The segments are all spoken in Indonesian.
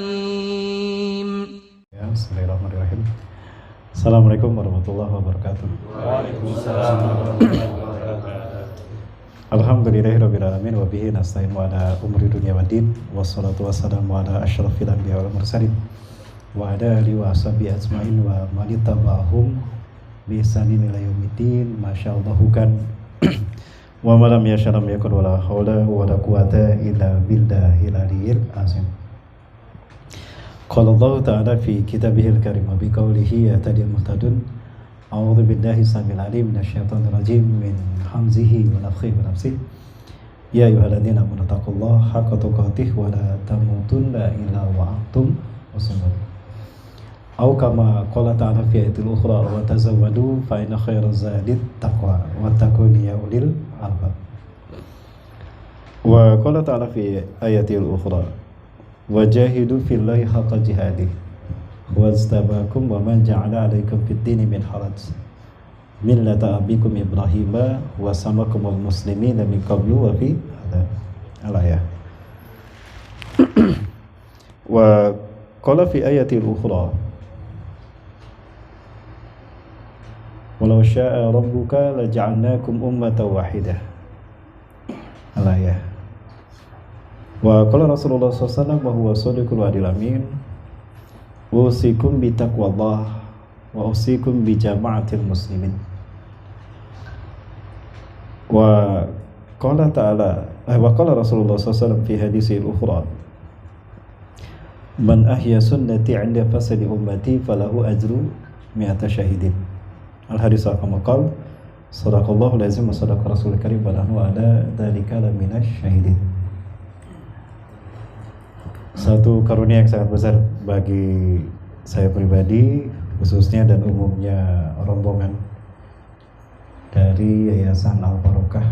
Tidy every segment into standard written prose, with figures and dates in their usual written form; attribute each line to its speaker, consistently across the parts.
Speaker 1: الرحيم.
Speaker 2: Bismillahirrahmanirrahim. Assalamualaikum warahmatullahi wabarakatuh.
Speaker 3: Waalaikumsalam warahmatullahi wabarakatuh.
Speaker 2: Alhamdulillahirabbil alamin wa bihi nasta'in wa ala umuri dunya waddin wassalatu wassalamu ala asyrafil anbiya wal mursalin wa ala alihi wa sahbihi ajmain wa man ittaba'ahum bi ihsanin ila yaumiddin. Masyaallahu kan wa ma lam yasha lam yakun wala haula wala quwata illa billahil aliyyil azim. Qala Allah ta'ala fi kitabihil karim wa biqaulihi yahtadil muhtadun. A'udzu billahi samil alim minasyaitonir rajim min hamzihi wa nafthihi wa nafsihi. Ya ayyuhalladzina amanu taqullaha haqqa tuqatih wa la tamutunna illa wa antum muslimun. Au kama qala ta'ala fi ayatil ukhra wa tazawwadu fa inna khairaz zadit taqwa wattaquni ya ulil albab. Wa qala ta'ala fi ayatil ukhra wajahidu fillahi haqqa jihadih wastabakum wa man ja'ala 'alaikum fid dini min haraj millata abikum ibrahima wa samakumul muslimina min qablu wa fi al-ayah. Wa qala fi ayatil ukhra walau syaa rabbuka laja'alnakum ummatan wahidah al-ayah. Wa qala Rasulullah SAW wa huwa shadiqul wa'dil amin usikum bi taqwallah wa usikum bi jama'atil muslimin. Wa qala ta'ala wa qala Rasulullah SAW fi hadisil ukhra man ahya sunnati 'inda fasadi ummati falahu ajru mi'ata syahidin. Al hadis kama qala sadaqallahu lazim wa sadaqa rasulul karim wa nahnu ala dzalika laminash syahidin. Satu karunia yang sangat besar bagi saya pribadi khususnya dan umumnya rombongan dari Yayasan Al-Barokah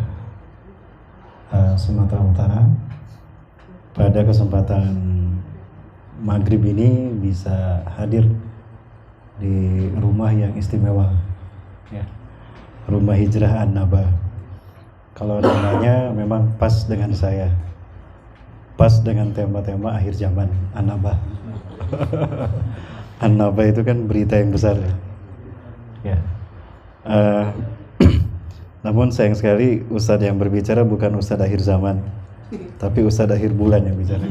Speaker 2: Sumatera Utara pada kesempatan maghrib ini bisa hadir di rumah yang istimewa ya, rumah hijrah An-Naba. Kalau namanya memang pas dengan saya, pas dengan tema-tema akhir zaman An-Naba. An-Naba itu kan berita yang besar ya. Namun sayang sekali Ustadz yang berbicara bukan Ustadz akhir zaman, tapi Ustadz akhir bulan yang bicara.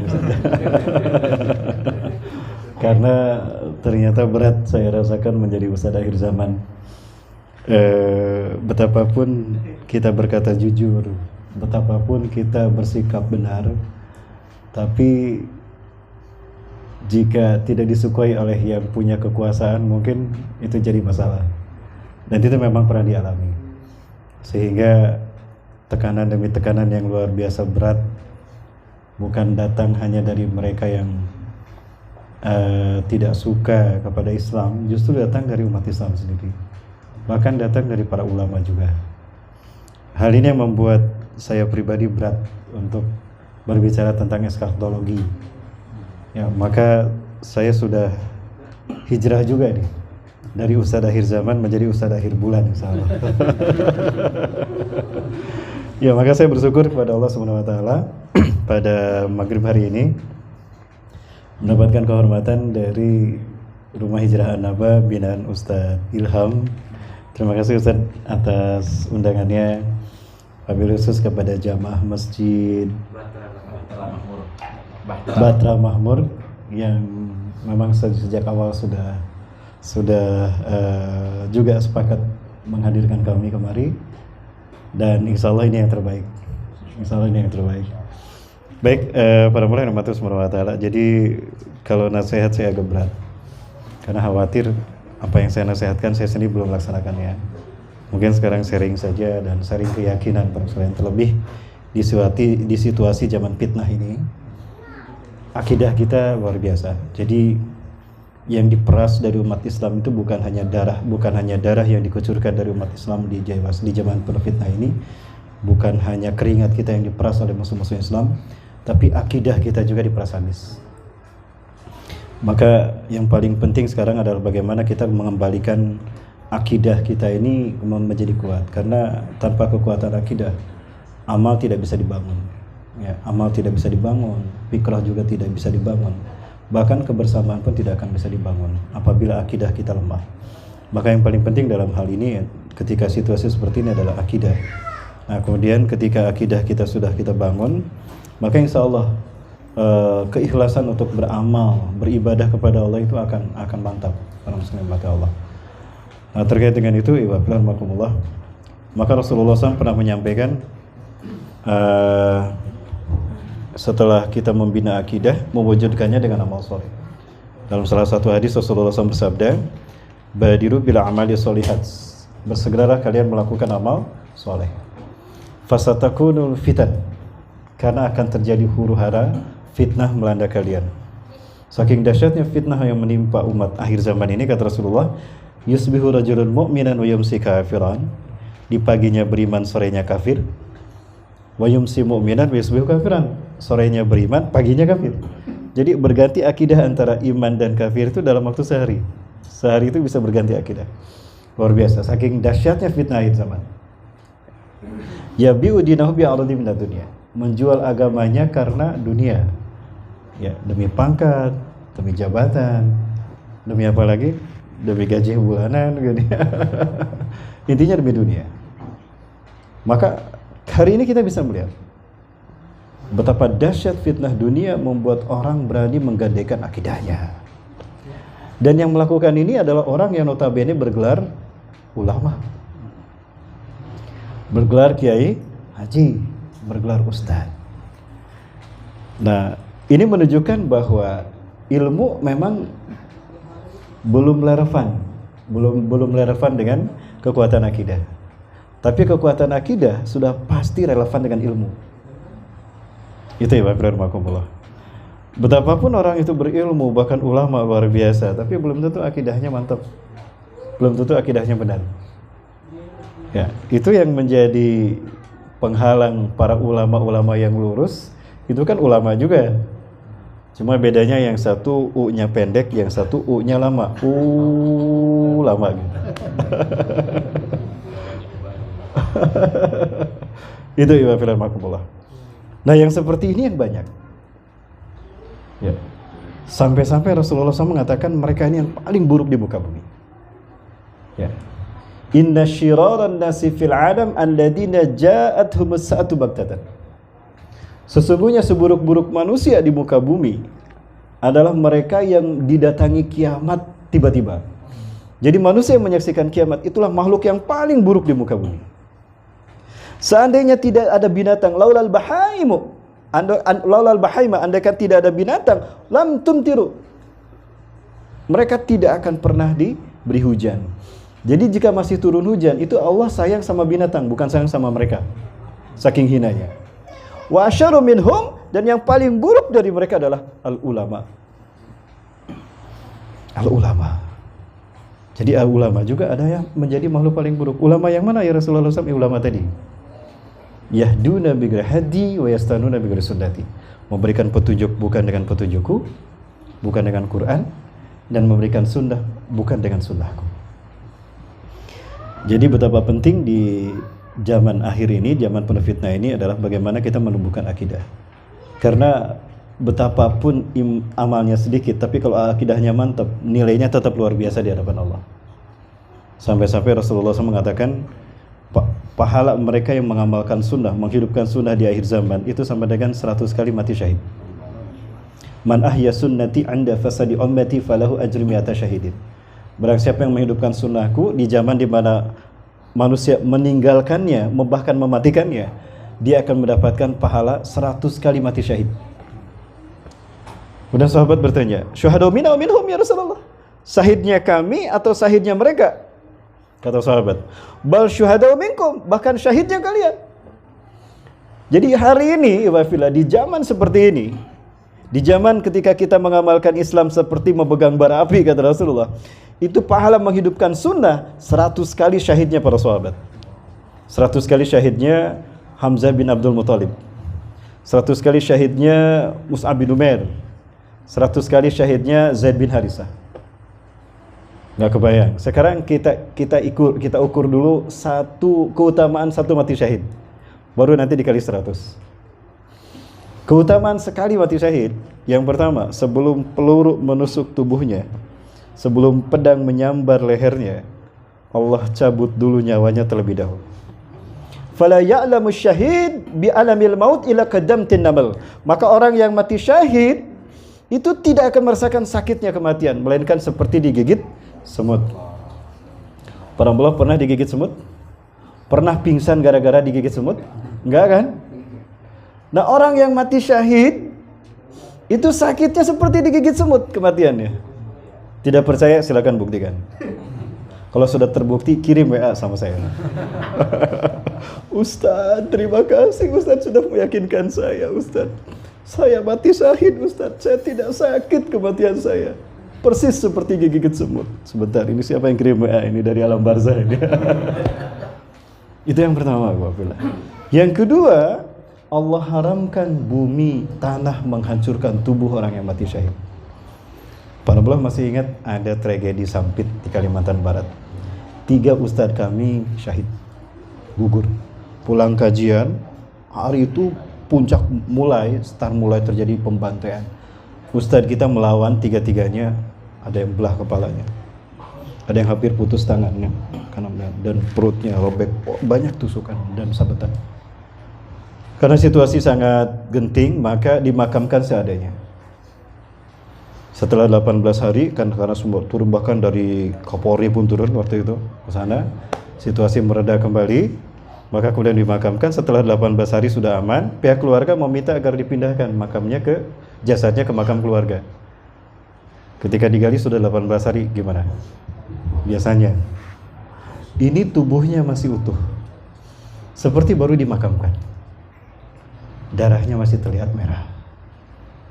Speaker 2: Karena ternyata berat saya rasakan menjadi Ustadz akhir zaman. Betapapun kita berkata jujur, betapapun kita bersikap benar, tapi jika tidak disukai oleh yang punya kekuasaan mungkin itu jadi masalah. Dan itu memang pernah dialami. Sehingga tekanan demi tekanan yang luar biasa berat bukan datang hanya dari mereka yang tidak suka kepada Islam, justru datang dari umat Islam sendiri. Bahkan datang dari para ulama juga. Hal ini yang membuat saya pribadi berat untuk berbicara tentang eskatologi. Ya, maka saya sudah hijrah juga nih dari Ustadz akhir zaman menjadi Ustadz akhir bulan insyaallah. Ya, maka saya bersyukur kepada Allah Subhanahu wa taala pada maghrib hari ini mendapatkan kehormatan dari Rumah Hijrah An-Naba binaan Ustadz Ilham. Terima kasih Ustadz atas undangannya. Wabil khusus kepada jamaah Masjid Batra Mahmur yang memang sejak awal sudah juga sepakat menghadirkan kami kemari, dan insya Allah ini yang terbaik. Insya Allah ini yang terbaik. Baik, para mulai rahmatullahi wabarakatuh. Jadi kalau nasihat saya agak berat karena khawatir apa yang saya nasihatkan saya sendiri belum laksanakannya. Mungkin sekarang sharing saja dan sharing keyakinan terlebih di situasi zaman fitnah ini. Akidah kita luar biasa. Jadi yang diperas dari umat Islam itu bukan hanya darah yang dikucurkan dari umat Islam di zaman fitnah ini, bukan hanya keringat kita yang diperas oleh musuh-musuh Islam, tapi akidah kita juga diperas habis. Maka yang paling penting sekarang adalah bagaimana kita mengembalikan akidah kita ini menjadi kuat, karena tanpa kekuatan akidah amal tidak bisa dibangun ya, amal tidak bisa dibangun, fikrah juga tidak bisa dibangun, bahkan kebersamaan pun tidak akan bisa dibangun apabila akidah kita lemah. Maka yang paling penting dalam hal ini ketika situasi seperti ini adalah akidah. Nah, kemudian ketika akidah kita sudah kita bangun, maka insya Allah keikhlasan untuk beramal, beribadah kepada Allah itu akan mantap para muslim mata Allah. Nah, terkait dengan itu, ibadillah, maka Rasulullah SAW pernah menyampaikan setelah kita membina akidah, mewujudkannya dengan amal soleh. Dalam salah satu hadis Rasulullah SAW bersabda, badiru bila amali solihat, bersegeralah kalian melakukan amal soleh. Fasatakunul fitan, karena akan terjadi huru hara fitnah melanda kalian. Saking dahsyatnya fitnah yang menimpa umat akhir zaman ini, kata Rasulullah, yusbihu rajulun mu'minan wa yumsi kafiran, di paginya beriman, sorenya kafir. Wa yumsi mu'minan wa yusbihu kafiran, sorenya beriman, paginya kafir. Jadi berganti akidah antara iman dan kafir itu dalam waktu sehari. Sehari itu bisa berganti akidah. Luar biasa, saking dahsyatnya fitnah akhir zaman. Yabi'u dinahu bi'aradi minad dunya, menjual agamanya karena dunia. Ya, demi pangkat, demi jabatan, demi apa lagi? Demi gaji bulanan gitu. Intinya demi dunia. Maka hari ini kita bisa melihat betapa dahsyat fitnah dunia membuat orang berani menggadaikan akidahnya. Dan yang melakukan ini adalah orang yang notabene bergelar ulama, bergelar kiai haji, bergelar ustaz. Nah, ini menunjukkan bahwa ilmu memang belum relevan dengan kekuatan akidah. Tapi kekuatan akidah sudah pasti relevan dengan ilmu. Itu ya Bapak Rahmatullah. Betapapun orang itu berilmu, bahkan ulama luar biasa, tapi belum tentu akidahnya mantap, belum tentu akidahnya benar. Ya, itu yang menjadi penghalang para ulama-ulama yang lurus. Itu kan ulama juga, cuma bedanya yang satu U-nya pendek, yang satu U-nya lama. Lama gitu. Itu ya Bapak. Nah, yang seperti ini yang banyak. Ya. Sampai-sampai Rasulullah SAW mengatakan mereka ini yang paling buruk di muka bumi. Ya. Inna syiraran nasi fil adam alladina ja'athumus sa'atu baghtatan. Sesungguhnya seburuk-buruk manusia di muka bumi adalah mereka yang didatangi kiamat tiba-tiba. Jadi manusia yang menyaksikan kiamat itulah makhluk yang paling buruk di muka bumi. Seandainya tidak ada binatang, laulal bahaimu, andaikan tidak ada binatang, lam tumtiru, mereka tidak akan pernah diberi hujan. Jadi jika masih turun hujan, itu Allah sayang sama binatang, bukan sayang sama mereka. Saking hinanya. Wa asyaru minhum, dan yang paling buruk dari mereka adalah al-ulama. Al-ulama. Jadi al-ulama juga ada yang menjadi makhluk paling buruk. Ulama yang mana ya Rasulullah SAW? Ulama tadi. Yahduna bighairi hadi wa yastanuna bighairi sunnati. Memberikan petunjuk bukan dengan petunjukku, bukan dengan Quran, dan memberikan sunnah bukan dengan sunnahku. Jadi betapa penting di zaman akhir ini, zaman penuh fitnah ini adalah bagaimana kita menumbuhkan akidah. Karena betapapun amalnya sedikit, tapi kalau akidahnya mantap, nilainya tetap luar biasa di hadapan Allah. Sampai-sampai Rasulullah SAW mengatakan, pahala mereka yang mengamalkan sunnah, menghidupkan sunnah di akhir zaman itu sama dengan 100 kali mati syahid. Man ahya sunnati anda fasadi ummati falahu ajru mi'ata syahidin. Barang siapa yang menghidupkan sunnahku di zaman di mana manusia meninggalkannya, bahkan mematikannya, dia akan mendapatkan pahala 100 kali mati syahid. Kemudian sahabat bertanya, syuhada minna wa minhum ya Rasulullah. Syahidnya kami atau syahidnya mereka? Kata sahabat, bal syuhada minkum, bahkan syahidnya kalian. Jadi hari ini, di zaman seperti ini, di zaman ketika kita mengamalkan Islam seperti memegang bara api, kata Rasulullah, itu pahala menghidupkan sunnah 100 kali syahidnya para sahabat. 100 kali syahidnya Hamzah bin Abdul Muthalib, 100 kali syahidnya Mus'ab bin Umair, 100 kali syahidnya Zaid bin Harisah. Nggak kebayang. Sekarang kita ukur dulu keutamaan satu mati syahid, baru nanti dikali 100. Keutamaan sekali mati syahid Yang pertama, sebelum peluru menusuk tubuhnya, sebelum pedang menyambar lehernya, Allah cabut dulu nyawanya terlebih dahulu. Fala ya'lamu syahid bi alamil maut ila qadamtin namal. Maka orang yang mati syahid itu tidak akan merasakan sakitnya kematian, melainkan seperti digigit semut. Para belum pernah digigit semut? Pernah pingsan gara-gara digigit semut? Enggak kan? Nah, orang yang mati syahid itu sakitnya seperti digigit semut kematiannya. Tidak percaya silakan buktikan. Kalau sudah terbukti kirim WA sama saya. Ustaz, terima kasih Ustaz sudah meyakinkan saya Ustaz. Saya mati syahid Ustaz. Saya tidak sakit kematian saya. Persis seperti digigit semut. Sebentar, ini siapa yang kirim WA? Ini dari alam barzah ini. Itu yang pertama, Bapak. Yang kedua, Allah haramkan bumi, tanah menghancurkan tubuh orang yang mati syahid. Para ulama masih ingat ada tragedi Sampit di Kalimantan Barat. 3 ustadz kami syahid, gugur. Pulang kajian, hari itu puncak mulai terjadi pembantaian. Ustadz kita melawan 3-3-nya, ada yang belah kepalanya, ada yang hampir putus tangannya, dan perutnya robek, banyak tusukan dan sabetan. Karena situasi sangat genting, maka dimakamkan seadanya. Setelah 18 hari, karena semua turun, bahkan dari Kapolri pun turun waktu itu ke sana, situasi mereda kembali, maka kemudian dimakamkan. Setelah 18 hari sudah aman, pihak keluarga meminta agar dipindahkan jasadnya ke makam keluarga. Ketika digali sudah 18 hari, gimana? Biasanya, ini tubuhnya masih utuh, seperti baru dimakamkan. Darahnya masih terlihat merah.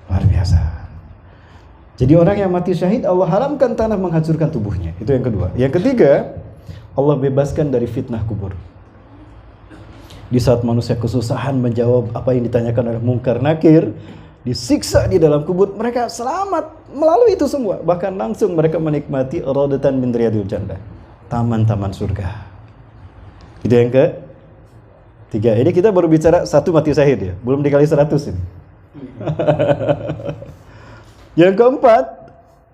Speaker 2: Luar biasa. Jadi orang yang mati syahid, Allah haramkan tanah menghancurkan tubuhnya. Itu yang kedua. Yang ketiga, Allah bebaskan dari fitnah kubur. Di saat manusia kesusahan menjawab apa yang ditanyakan oleh Munkar Nakir, disiksa di dalam kubur, mereka selamat melalui itu semua. Bahkan langsung mereka menikmati radatan min riyadil jannah, taman-taman surga. Itu yang ketiga. Ini kita baru bicara 1 mati syahid ya, belum dikali 100 ini. Yang keempat,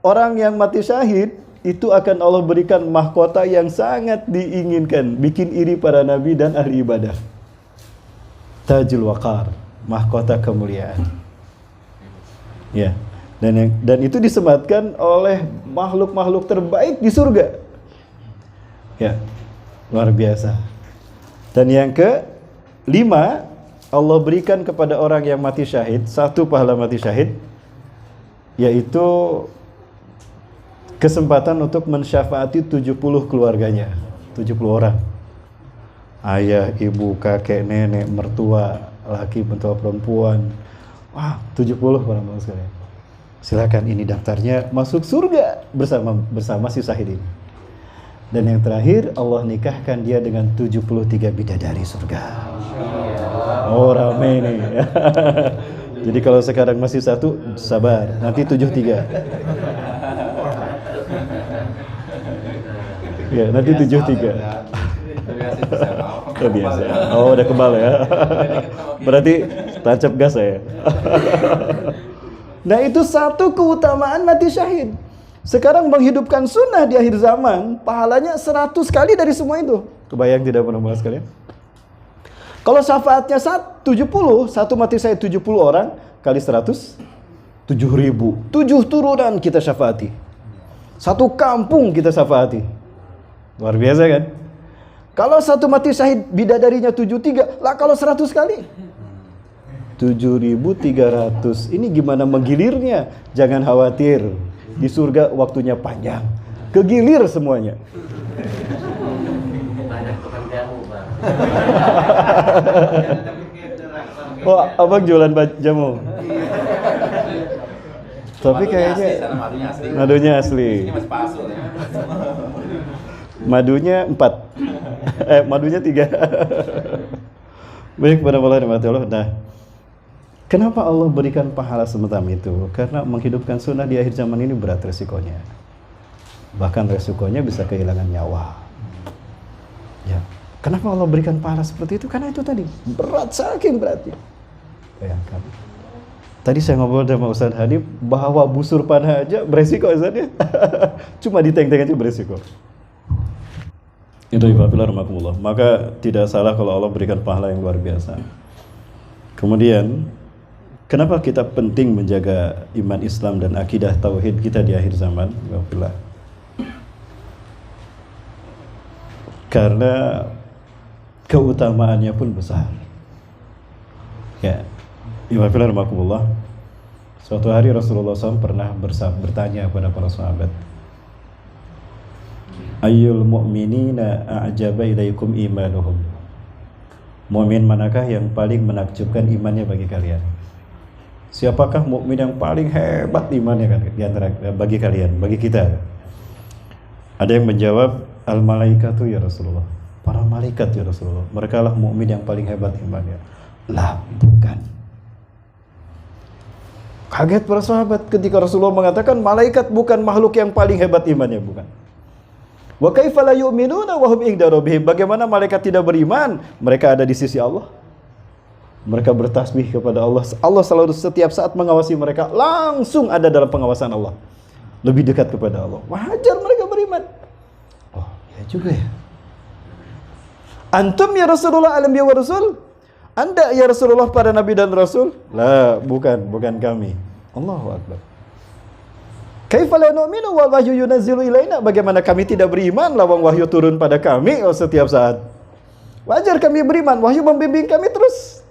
Speaker 2: orang yang mati syahid itu akan Allah berikan mahkota yang sangat diinginkan, bikin iri para nabi dan ahli ibadah. Tajul waqar, mahkota kemuliaan. Ya. Dan itu disematkan oleh makhluk-makhluk terbaik di surga. Ya. Luar biasa. Dan yang kelima, Allah berikan kepada orang yang mati syahid 1 pahala mati syahid, yaitu kesempatan untuk mensyafaati 70 keluarganya, 70 orang. Ayah, ibu, kakek, nenek, mertua, laki, mertua perempuan. Wah, 70 orang sekalian. Silakan, ini daftarnya masuk surga bersama si syahid ini. Dan yang terakhir, Allah nikahkan dia dengan 73 bidadari surga. Oh, rame nih. Jadi kalau sekarang masih 1, sabar, nanti 73. Ya, nanti 73. Biasa. Oh, udah kebal ya. Berarti tancap gas ya. Nah, itu 1 keutamaan mati syahid. Sekarang menghidupkan sunnah di akhir zaman, pahalanya 100 kali dari semua itu. Kebayang tidak pernah bahas kalian? Kalau syafaatnya 70, 1 mati syahid 70 orang kali 100, 7.000. 7 turunan kita syafaati. 1 kampung kita syafaati. Luar biasa kan? Kalau 1 mati syahid bidadarinya 73, lah kalau 100 kali 7.300. Ini gimana menggilirnya? Jangan khawatir. Di surga waktunya panjang. Kegilir semuanya.
Speaker 3: Banyak tukang jamu, Bang.
Speaker 2: Oh, abang jualan jamu. Tapi kayaknya madunya asli.
Speaker 1: Ini masih palsu ya.
Speaker 2: Madunya 4. Madunya 3. Baik, pada Allah. Nah, kenapa Allah berikan pahala semacam itu? Karena menghidupkan sunnah di akhir zaman ini berat resikonya. Bahkan resikonya bisa kehilangan nyawa. Ya. Kenapa Allah berikan pahala seperti itu? Karena itu tadi, berat, saking beratnya. Bayangkan. Tadi saya ngobrol sama Ustaz Hanif, bahwa busur panah aja beresiko Ustaz ya. Cuma diteng-teng aja beresiko. Itu ibadah rahmatullah. Maka tidak salah kalau Allah berikan pahala yang luar biasa. Kemudian, kenapa kita penting menjaga iman Islam dan akidah tauhid kita di akhir zaman? Ibadah. Karena keutamaannya pun besar. Ya. Ibadah rahmatullah. Suatu hari Rasulullah SAW pernah bertanya kepada para sahabat, Ayyul mu'minina a'jaba ilaikum imanuhum. Mu'min manakah yang paling menakjubkan imannya bagi kalian? Siapakah mukmin yang paling hebat imannya kan di antara bagi kalian, bagi kita? Ada yang menjawab, al-malaikatu ya Rasulullah. Para malaikat ya Rasulullah. Mereka lah mukmin yang paling hebat imannya. Lah, bukan. Kaget para sahabat ketika Rasulullah mengatakan malaikat bukan makhluk yang paling hebat imannya, bukan. Wa kaifa la yu'minuna wa hum inda rabbihim. Bagaimana malaikat tidak beriman? Mereka ada di sisi Allah. Mereka bertasbih kepada Allah. Allah selalu setiap saat mengawasi mereka, langsung ada dalam pengawasan Allah. Lebih dekat kepada Allah. Wajar mereka beriman. Oh, ya juga ya. Antum ya Rasulullah al-anbiya wa rasul? Anda ya Rasulullah para nabi dan rasul? Lah, bukan kami. Allahu akbar. Kaifa la nu'minu wal wahyu yunazzilu ilaina? Bagaimana kami tidak beriman lawang wahyu turun pada kami setiap saat? Wajar kami beriman, wahyu membimbing kami terus.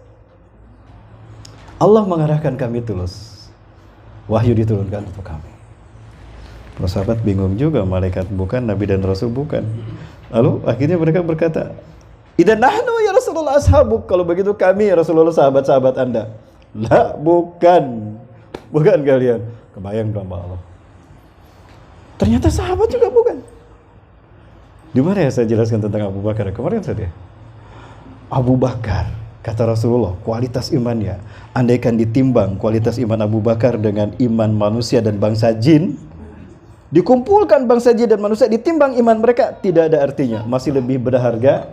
Speaker 2: Allah mengarahkan kami terus. Wahyu diturunkan untuk kami. Para sahabat bingung juga, malaikat bukan, nabi dan rasul bukan. Lalu akhirnya mereka berkata, "Idzan nahnu ya Rasulullah ashabuk." Kalau begitu kami ya Rasulullah sahabat-sahabat Anda. Lah, bukan kalian. Kebayang drama Allah. Ternyata sahabat juga bukan. Di mana ya saya jelaskan tentang Abu Bakar kemarin saja. Abu Bakar, kata Rasulullah, kualitas imannya, andaikan ditimbang kualitas iman Abu Bakar dengan iman manusia dan bangsa jin, dikumpulkan bangsa jin dan manusia, ditimbang iman mereka, tidak ada artinya. Masih lebih berharga,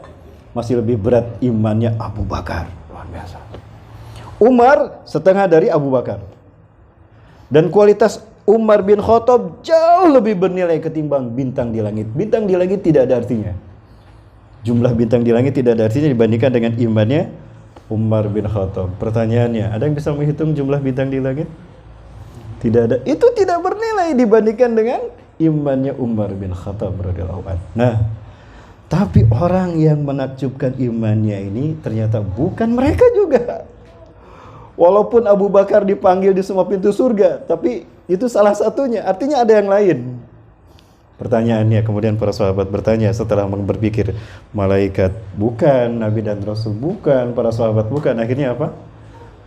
Speaker 2: masih lebih berat imannya Abu Bakar. Luar biasa. Umar setengah dari Abu Bakar. Dan kualitas Umar bin Khattab jauh lebih bernilai ketimbang bintang di langit. Bintang di langit tidak ada artinya. Jumlah bintang di langit tidak ada artinya dibandingkan dengan imannya Umar bin Khattab. Pertanyaannya, ada yang bisa menghitung jumlah bintang di langit? Tidak ada. Itu tidak bernilai dibandingkan dengan imannya Umar bin Khattab radhiyallahu anhu. Nah, tapi orang yang menakjubkan imannya ini ternyata bukan mereka juga. Walaupun Abu Bakar dipanggil di semua pintu surga, tapi itu salah satunya, artinya ada yang lain. Pertanyaannya, kemudian para sahabat bertanya setelah berpikir, malaikat bukan, nabi dan rasul bukan, para sahabat bukan. Akhirnya apa?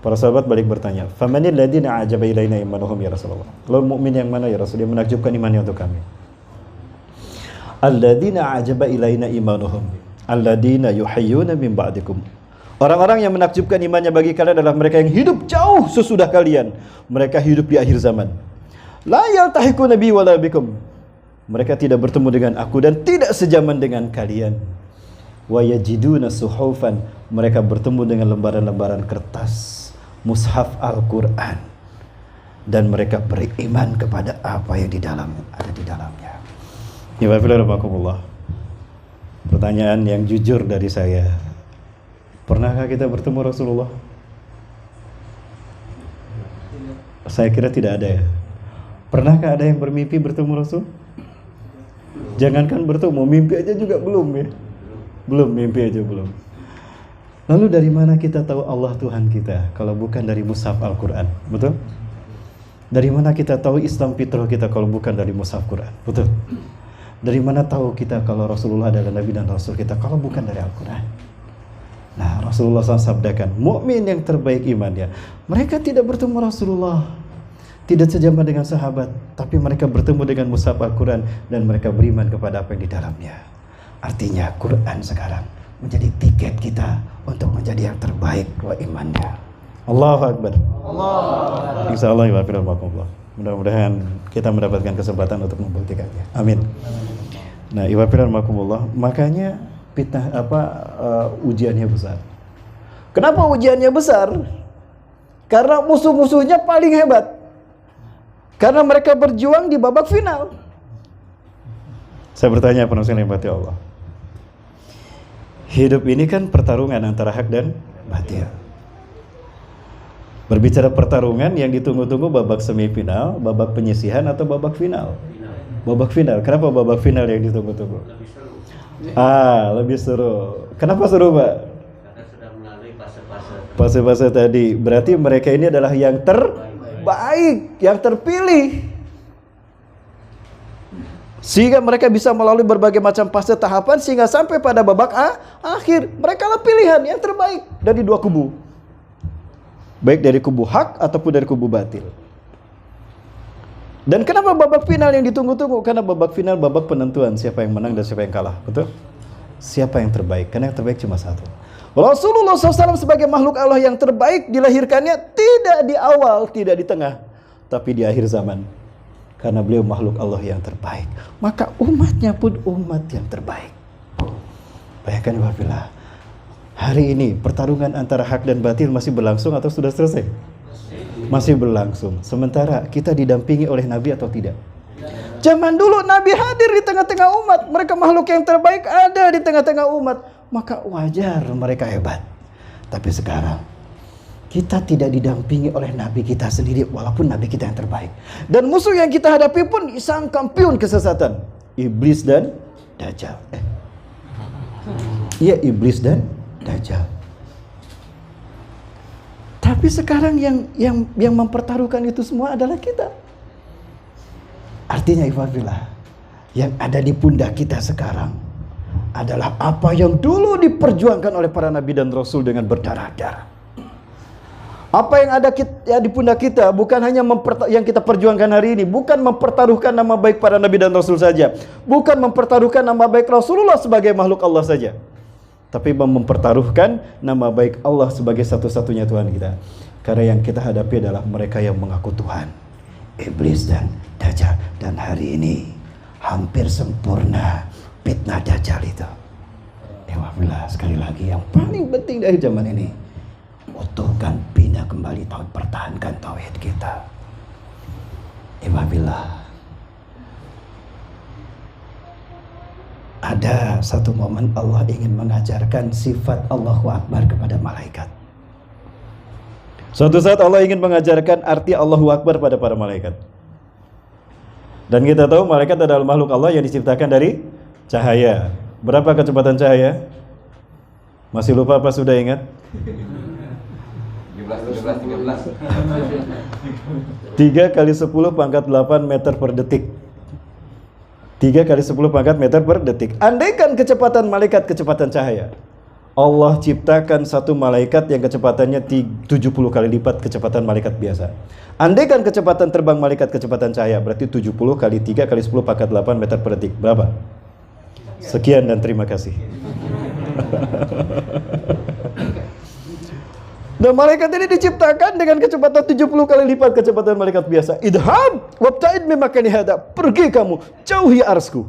Speaker 2: Para sahabat balik bertanya, "Famanil ladzina a'jaba ilaina imanuhum ya Rasulullah?" Lalu mukmin yang mana ya Rasul yang menakjubkan imannya untuk kami? Alladzina a'jaba ilaina imanuhum alladzina yuhayyuna min ba'dikum. Orang-orang yang menakjubkan imannya bagi kalian adalah mereka yang hidup jauh sesudah kalian. Mereka hidup di akhir zaman. La yaltahiqu nabi wala bikum. Mereka tidak bertemu dengan aku dan tidak sejaman dengan kalian. Wa yajiduna suhufan. Mereka bertemu dengan lembaran-lembaran kertas, mushaf Al-Quran. Dan mereka beriman kepada apa yang ada di dalamnya. Ya Bismillahirrahmanirrahim. Pertanyaan yang jujur dari saya. Pernahkah kita bertemu Rasulullah? Saya kira tidak ada ya. Pernahkah ada yang bermimpi bertemu Rasul? Jangankan bertemu, mimpi aja juga belum ya. Belum, mimpi aja belum. Lalu dari mana kita tahu Allah Tuhan kita kalau bukan dari mushaf Al-Quran? Betul? Dari mana kita tahu Islam fitrah kita kalau bukan dari mushaf Quran? Betul? Dari mana tahu kita kalau Rasulullah adalah Nabi dan Rasul kita kalau bukan dari Al-Quran? Nah, Rasulullah SAW sabdakan, mukmin yang terbaik imannya, mereka tidak bertemu Rasulullah, tidak sejaman dengan sahabat, tapi mereka bertemu dengan mushaf Al-Quran dan mereka beriman kepada apa yang di dalamnya. Artinya Quran sekarang menjadi tiket kita untuk menjadi yang terbaik imannya. Allahu Akbar. Insyaallah ya Allah. Mudah-mudahan kita mendapatkan kesempatan untuk membuktikannya. Amin. Nah, iwafirahmakumullah, makanya ujiannya besar. Kenapa ujiannya besar? Karena musuh-musuhnya paling hebat. Karena mereka berjuang di babak final. Saya bertanya, penuh yang dirahmati Allah. Hidup ini kan pertarungan antara hak dan batil. Berbicara pertarungan yang ditunggu-tunggu babak semifinal, babak penyisihan atau babak final? Babak final. Kenapa babak final yang ditunggu-tunggu?
Speaker 3: Lebih seru.
Speaker 2: Lebih seru. Kenapa seru, Pak?
Speaker 3: Karena sudah melalui fase-fase.
Speaker 2: Fase-fase tadi. Berarti mereka ini adalah yang terbaik, yang terpilih. Sehingga mereka bisa melalui berbagai macam fase tahapan sehingga sampai pada babak akhir. Mereka lah pilihan yang terbaik dari dua kubu. Baik dari kubu hak ataupun dari kubu batil. Dan kenapa babak final yang ditunggu-tunggu? Karena babak final babak penentuan siapa yang menang dan siapa yang kalah. Betul? Siapa yang terbaik? Karena yang terbaik cuma satu. Rasulullah SAW sebagai makhluk Allah yang terbaik dilahirkannya tidak di awal, tidak di tengah, tapi di akhir zaman. Karena beliau makhluk Allah yang terbaik, maka umatnya pun umat yang terbaik. Bayangkan wabillah, hari ini pertarungan antara hak dan batil masih berlangsung atau sudah selesai? Masih berlangsung. Sementara kita didampingi oleh Nabi atau tidak? Zaman dulu Nabi hadir di tengah-tengah umat. Mereka makhluk yang terbaik ada di tengah-tengah umat. Maka wajar mereka hebat. Tapi sekarang kita tidak didampingi oleh Nabi kita sendiri, walaupun Nabi kita yang terbaik. Dan musuh yang kita hadapi pun sang kampiun kesesatan, Iblis dan Dajjal. Iya, Iblis dan Dajjal. Tapi sekarang yang mempertaruhkan itu semua adalah kita. Artinya ikhwafillah, yang ada di pundak kita sekarang adalah apa yang dulu diperjuangkan oleh para nabi dan rasul dengan berdarah-darah. Apa yang ada di pundak kita bukan hanya yang kita perjuangkan hari ini, bukan mempertaruhkan nama baik para nabi dan rasul saja, bukan mempertaruhkan nama baik Rasulullah sebagai makhluk Allah saja, tapi mempertaruhkan nama baik Allah sebagai satu-satunya Tuhan kita. Karena yang kita hadapi adalah mereka yang mengaku Tuhan, Iblis dan Dajjal. Dan hari ini hampir sempurna fitnah Dajjal itu. Alhamdulillah, sekali lagi yang paling penting dari zaman ini, utuhkan, bina kembali tauhid, pertahankan tauhid kita. Alhamdulillah. Ada satu momen Allah ingin mengajarkan sifat Allahu Akbar kepada malaikat. Suatu saat Allah ingin mengajarkan arti Allahu Akbar pada para malaikat. Dan kita tahu malaikat adalah makhluk Allah yang diciptakan dari cahaya. Berapa kecepatan cahaya? Masih lupa apa sudah ingat? 3 kali 10 pangkat 8 meter per detik. 3 kali 10 pangkat meter per detik. Andaikan kecepatan malaikat kecepatan cahaya, Allah ciptakan satu malaikat yang kecepatannya 70 kali lipat kecepatan malaikat biasa. Andaikan kecepatan terbang malaikat kecepatan cahaya, berarti 70 kali 3 kali 10 pangkat 8 meter per detik. Berapa? Sekian dan terima kasih. Dan malaikat ini diciptakan dengan kecepatan 70 kali lipat kecepatan malaikat biasa. Idhab wabta'id mimakani hada. Pergi kamu, jauhi arsku.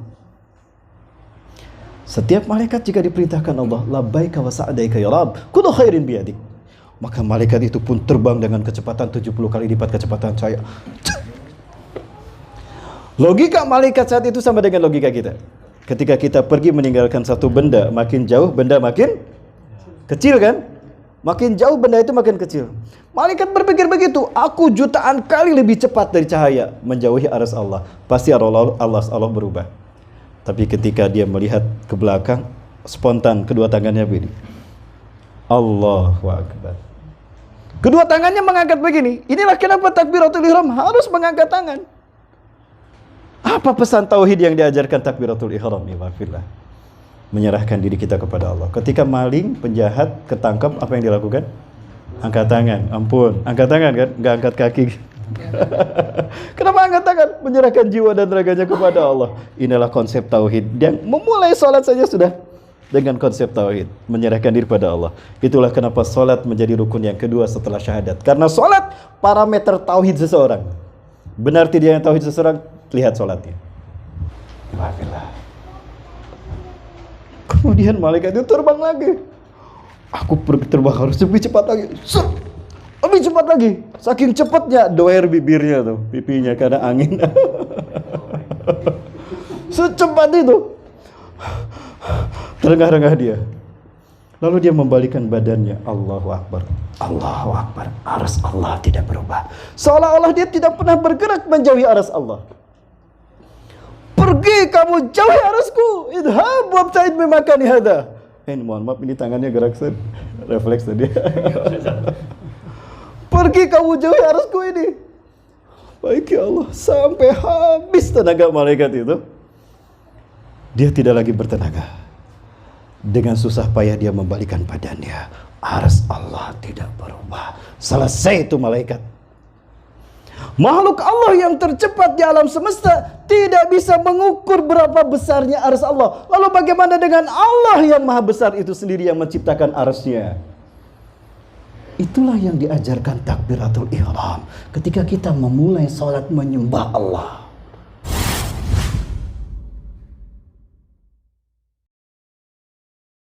Speaker 2: Setiap malaikat jika diperintahkan Allah, labbaika wa sa'daika ya Rabb, kullu khairin biyadik, maka malaikat itu pun terbang dengan kecepatan 70 kali lipat kecepatan cahaya. Logika malaikat saat itu sama dengan logika kita. Ketika kita pergi meninggalkan satu benda, makin jauh benda makin kecil kan? Makin jauh benda itu makin kecil. Malaikat berpikir begitu, aku jutaan kali lebih cepat dari cahaya menjauhi aras Allah. Pasti Allah berubah. Tapi ketika dia melihat ke belakang, spontan kedua tangannya begini. Allahu Akbar. Kedua tangannya mengangkat begini. Inilah kenapa takbiratul ihram harus mengangkat tangan. Apa pesan tauhid yang diajarkan takbiratul ihram? Ilafillah. Menyerahkan diri kita kepada Allah. Ketika maling, penjahat ketangkap, apa yang dilakukan? Angkat tangan. Ampun, angkat tangan kan? Nggak angkat kaki. Kenapa angkat tangan? Menyerahkan jiwa dan raganya kepada Allah. Inilah konsep tauhid. Yang memulai sholat saja sudah dengan konsep tauhid, menyerahkan diri pada Allah. Itulah kenapa sholat menjadi rukun yang kedua setelah syahadat. Karena sholat parameter tauhid seseorang. Benar tidaknya tauhid seseorang, lihat sholatnya. Alhamdulillah. Kemudian malaikat itu terbang lagi. Aku terbang harus lebih cepat lagi. Lebih cepat lagi. Saking cepatnya doer bibirnya tuh, pipinya karena angin. Secepat itu. Terengah-rengah dia. Lalu dia membalikkan badannya. Allahu Akbar. Allahu Akbar. Aras Allah tidak berubah. Seolah-olah dia tidak pernah bergerak menjauhi aras Allah. Pergi kamu jauhi arasku. Idhab wabta'id bimakani hadha. Mohon maaf, ini tangannya gerak refleks tadi. Pergi kamu jauhi arasku ini. Baik ya Allah. Sampai habis tenaga malaikat itu. Dia tidak lagi bertenaga. Dengan susah payah dia membalikkan badannya. Aras Allah tidak berubah. Selesai itu malaikat. Makhluk Allah yang tercepat di alam semesta tidak bisa mengukur berapa besarnya aras Allah. Lalu bagaimana dengan Allah yang maha besar itu sendiri yang menciptakan arasnya? Itulah yang diajarkan takbiratul ihram ketika kita memulai salat menyembah Allah.